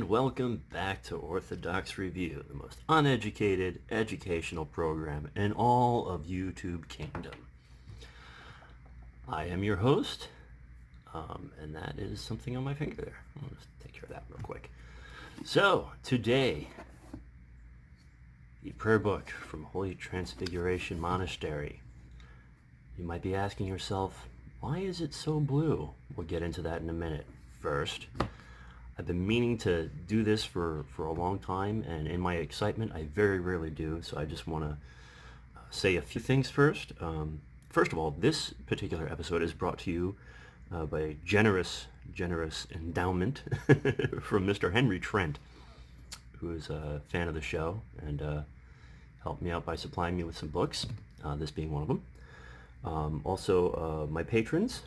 And welcome back to Orthodox Review, the most uneducated educational program in all of YouTube Kingdom. I am your host, and that is something on my finger there. I'll just take care of that real quick. So, today, the prayer book from Holy Transfiguration Monastery. You might be asking yourself, why is it so blue? We'll get into that in a minute. First, I've been meaning to do this for a long time, and in my excitement, I very rarely do, so I just want to say a few things first. First of all, this particular episode is brought to you by a generous endowment from Mr. Henry Trent, who is a fan of the show and helped me out by supplying me with some books, this being one of them. Also, my patrons,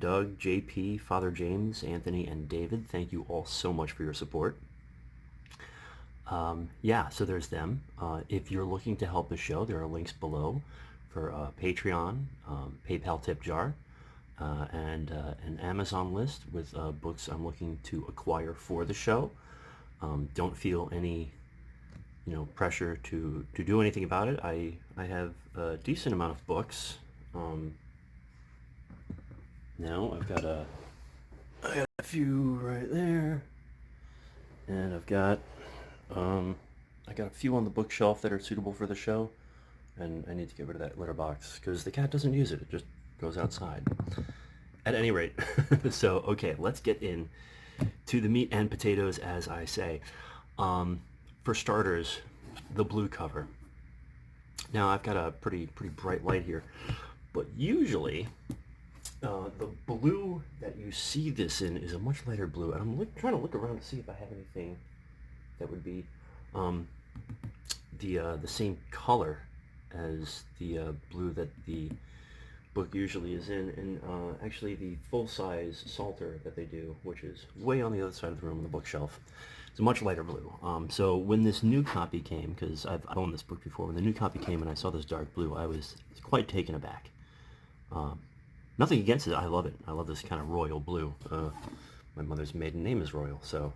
Doug, JP, Father James, Anthony, and David, thank you all so much for your support. So there's them. If you're looking to help the show, there are links below for Patreon, PayPal tip jar, and an Amazon list with books I'm looking to acquire for the show. Don't feel any pressure to do anything about it. I have a decent amount of books. Now I got a few right there, and I got a few on the bookshelf that are suitable for the show, and I need to get rid of that litter box because the cat doesn't use it. It just goes outside. At any rate, so okay, let's get in to the meat and potatoes, as I say. For starters, the blue cover. Now I've got a pretty bright light here, but usually the blue that you see this in is a much lighter blue, and I'm trying to look around to see if I have anything that would be the same color as the blue that the book usually is in, and actually the full-size Psalter that they do, which is way on the other side of the room on the bookshelf, it's a much lighter blue. So when this new copy came, because I've owned this book before, when the new copy came and I saw this dark blue, I was quite taken aback. Nothing against it. I love it. I love this kind of royal blue. My mother's maiden name is Royal, so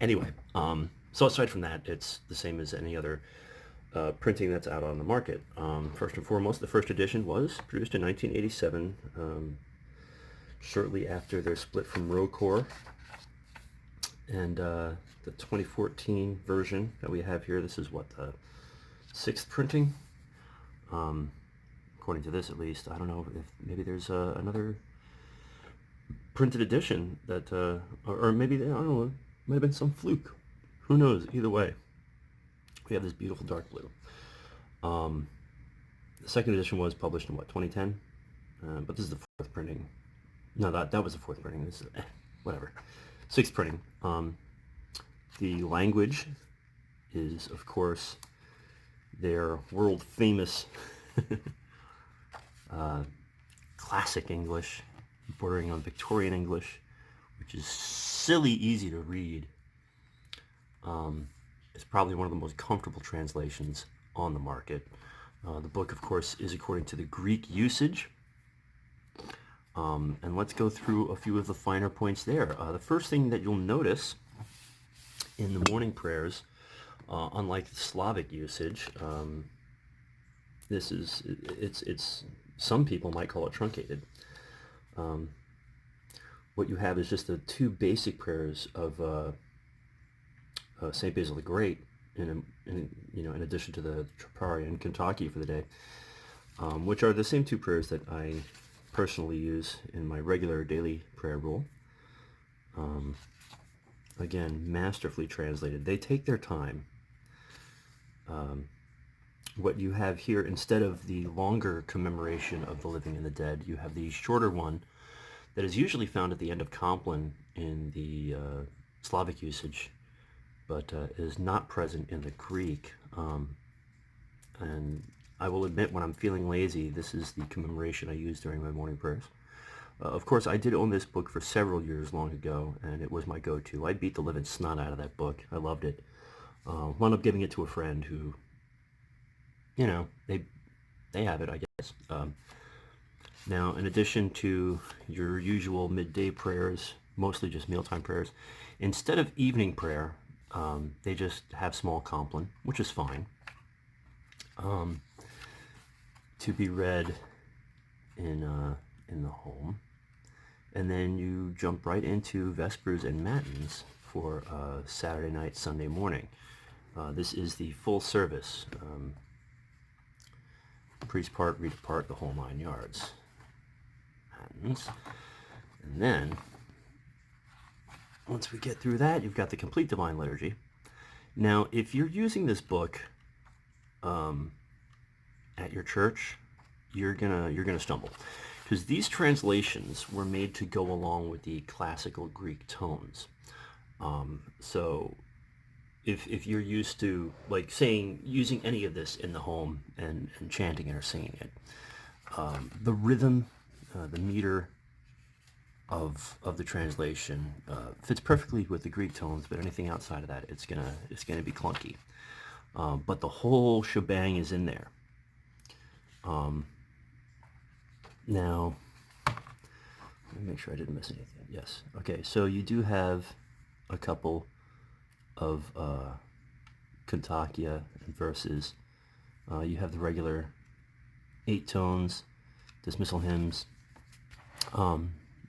anyway. So aside from that, it's the same as any other printing that's out on the market. First and foremost, the first edition was produced in 1987, shortly after their split from Rocor, and the 2014 version that we have here. This is what, the 6th printing. According to this, at least. I don't know if maybe there's another printed edition that, or maybe, I don't know, might have been some fluke. Who knows? Either way, we have this beautiful dark blue. The second edition was published in, what, 2010? But this is the 4th printing. No, that was the 4th printing. This is, whatever. 6th printing. The language is, of course, their world-famous classic English, bordering on Victorian English, which is silly easy to read. It's probably one of the most comfortable translations on the market. The book, of course, is according to the Greek usage. And let's go through a few of the finer points there. The first thing that you'll notice in the morning prayers, unlike the Slavic usage, it's some people might call it truncated. What you have is just the 2 basic prayers of Saint Basil the Great, in addition to the Tropari and Kentucky for the day, which are the same 2 prayers that I personally use in my regular daily prayer rule. Again, masterfully translated. They take their time. What you have here, instead of the longer commemoration of the living and the dead, you have the shorter one that is usually found at the end of Compline in the Slavic usage, but is not present in the Greek. And I will admit, when I'm feeling lazy, this is the commemoration I use during my morning prayers. Of course, I did own this book for several years long ago, and it was my go-to. I beat the living snot out of that book. I loved it. Wound up giving it to a friend who, they have it, I guess. Now, in addition to your usual midday prayers mostly just mealtime prayers. Instead of evening prayer, they just have small compline, which is fine, to be read in the home. And then you jump right into Vespers and Matins for Saturday night, Sunday morning. This is the full service. Priest part, reader part, the whole 9 yards. Matins. And then, once we get through that, you've got the complete Divine Liturgy. Now, if you're using this book at your church, you're gonna stumble, because these translations were made to go along with the classical Greek tones. So if you're used to like using any of this in the home and chanting it or singing it, the rhythm, the meter of the translation fits perfectly with the Greek tones, but anything outside of that, it's gonna be clunky. But the whole shebang is in there. Now, let me make sure I didn't miss anything. Yes. Okay, so you do have a couple of Kontakia and verses. You have the regular 8 tones, dismissal hymns.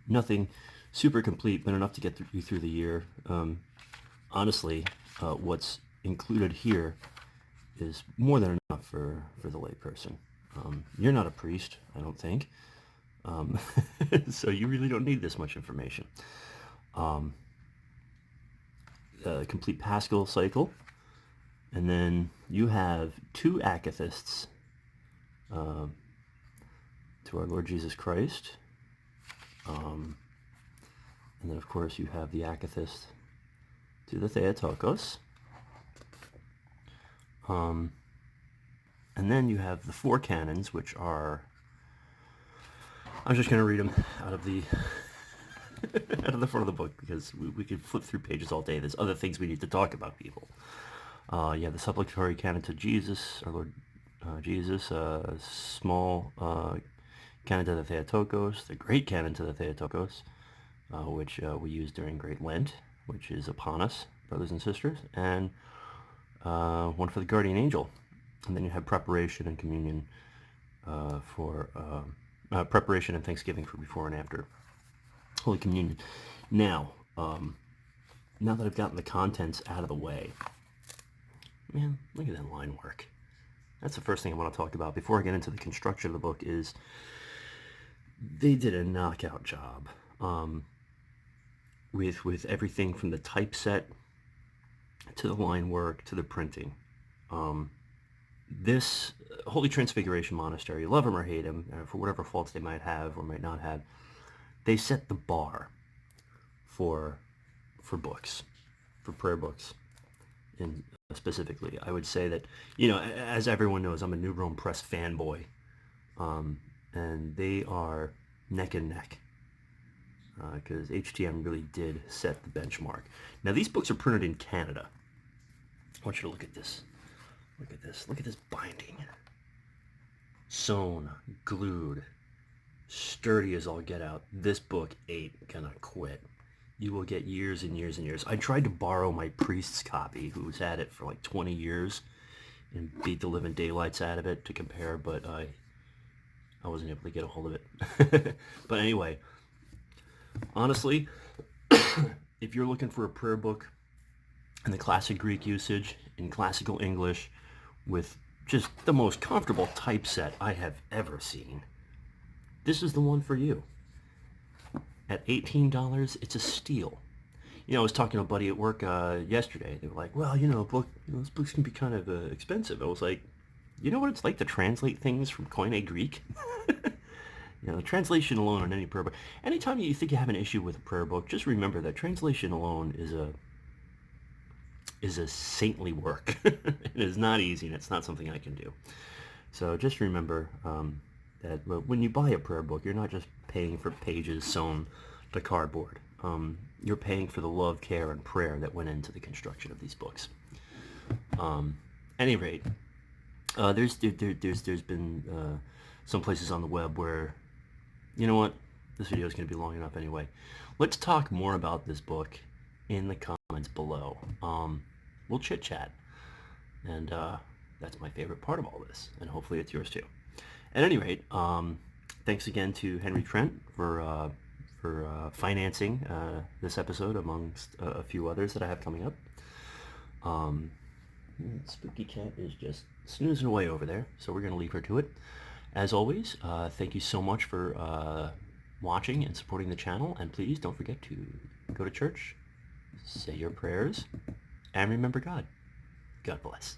Nothing super complete, but enough to get you through the year. Honestly, what's included here is more than enough for the layperson. You're not a priest, I don't think. So you really don't need this much information. Complete Paschal cycle, and then you have 2 acathists to our Lord Jesus Christ, and then of course you have the akathist to the Theotokos, and then you have the 4 canons, which are, I'm just going to read them out of the out of the front of the book, because we could flip through pages all day. There's other things we need to talk about, people. You have the supplicatory canon to Jesus, our Lord Jesus, small canon to the Theotokos, the great canon to the Theotokos, which we use during Great Lent, which is upon us, brothers and sisters, and one for the guardian angel. And then you have preparation and communion for preparation and thanksgiving for before and after Holy Communion. Now, now that I've gotten the contents out of the way, man, look at that line work. That's the first thing I want to talk about before I get into the construction of the book. Is they did a knockout job with everything from the typeset to the line work to the printing. This Holy Transfiguration Monastery, love them or hate them, for whatever faults they might have or might not have, they set the bar for books, for prayer books, and specifically. I would say that, as everyone knows, I'm a New Rome Press fanboy, and they are neck and neck, because HTM really did set the benchmark. Now, these books are printed in Canada. I want you to look at this. Look at this. Look at this binding. Sewn, glued, sturdy as all get out. This book ain't gonna quit. You will get years and years and years. I tried to borrow my priest's copy, who's had it for like 20 years, and beat the living daylights out of it to compare, but I wasn't able to get a hold of it. But anyway, honestly, if you're looking for a prayer book in the classic Greek usage, in classical English, with just the most comfortable typeset I have ever seen, this is the one for you. At $18, it's a steal. I was talking to a buddy at work yesterday. They were like, well, those books can be kind of expensive. I was like, you know what it's like to translate things from Koine Greek? The translation alone on any prayer book. Anytime you think you have an issue with a prayer book, just remember that translation alone is a saintly work. It is not easy, and it's not something I can do. So just remember that when you buy a prayer book, you're not just paying for pages sewn to cardboard. You're paying for the love, care, and prayer that went into the construction of these books. Any rate, there's been some places on the web where, you know what, this video is going to be long enough anyway. Let's talk more about this book in the comments below. We'll chit chat, and that's my favorite part of all this, and hopefully it's yours too. At any rate, thanks again to Henry Trent for financing this episode amongst a few others that I have coming up. Spooky Cat is just snoozing away over there, so we're going to leave her to it. As always, thank you so much for watching and supporting the channel, and please don't forget to go to church, say your prayers, and remember God. God bless.